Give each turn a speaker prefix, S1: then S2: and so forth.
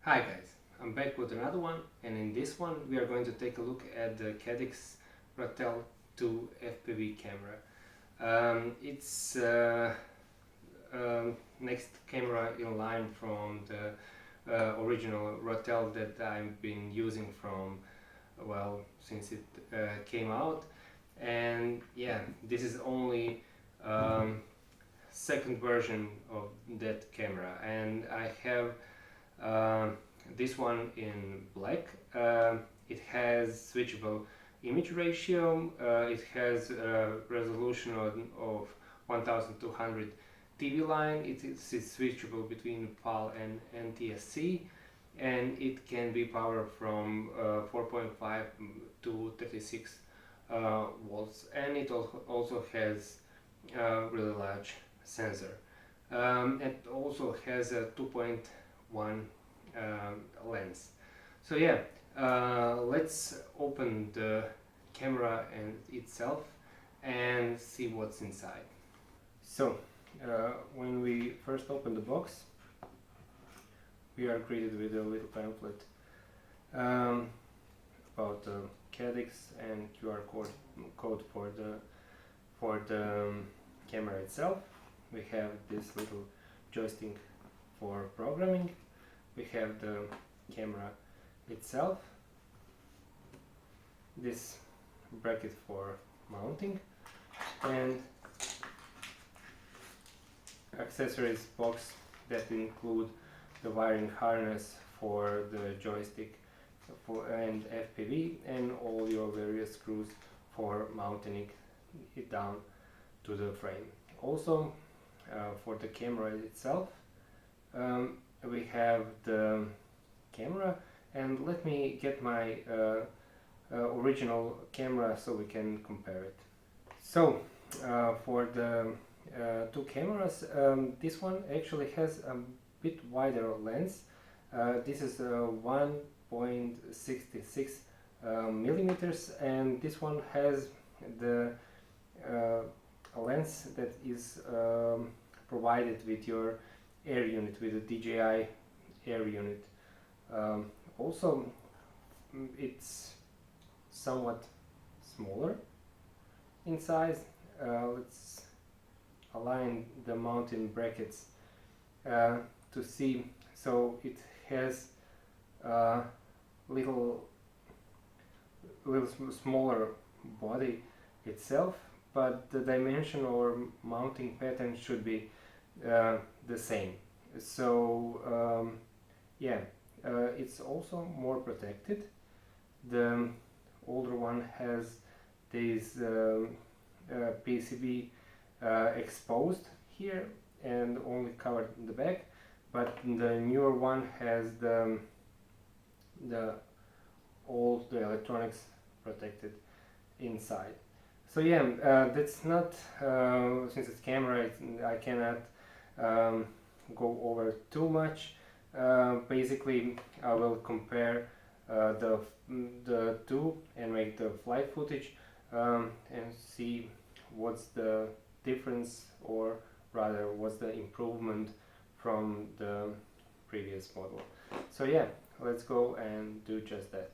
S1: Hi guys, I'm back with another one, and in this one we are going to take a look at the Caddx Ratel 2 FPV camera. It's next camera in line from the original Ratel that I've been using from, well, since it came out. And yeah, this is only second version of that camera, and I have this one in black. It has switchable image ratio. It has a resolution of 1200 TV line. It's switchable between PAL and NTSC, and it can be powered from 4.5 to 36 volts, and it also has a really large sensor. It also has a 2.1 lens. So yeah, let's open the camera and itself and see what's inside. So when we first open the box, we are greeted with a little pamphlet about the Caddx and QR code for the camera itself. We have this little joystick for programming. We have the camera itself, this bracket for mounting, and accessories box that include the wiring harness for the joystick and FPV, and all your various screws for mounting it down to the frame. Also, for the camera itself, we have the camera, and let me get my original camera so we can compare it. So for the two cameras, this one actually has a bit wider lens. This is 1.66 millimeters, and this one has the lens that is provided with your air unit, with a DJI air unit. Also, it's somewhat smaller in size. Let's align the mounting brackets to see. So it has a little smaller body itself, but the dimension or mounting pattern should be the same. So yeah, it's also more protected. The older one has this PCB exposed here and only covered in the back, but the newer one has all the electronics protected inside. So yeah, that's not, since it's camera, I cannot go over too much. Basically, I will compare the two and make the flight footage and see what's the difference, or rather what's the improvement from the previous model. So yeah, let's go and do just that.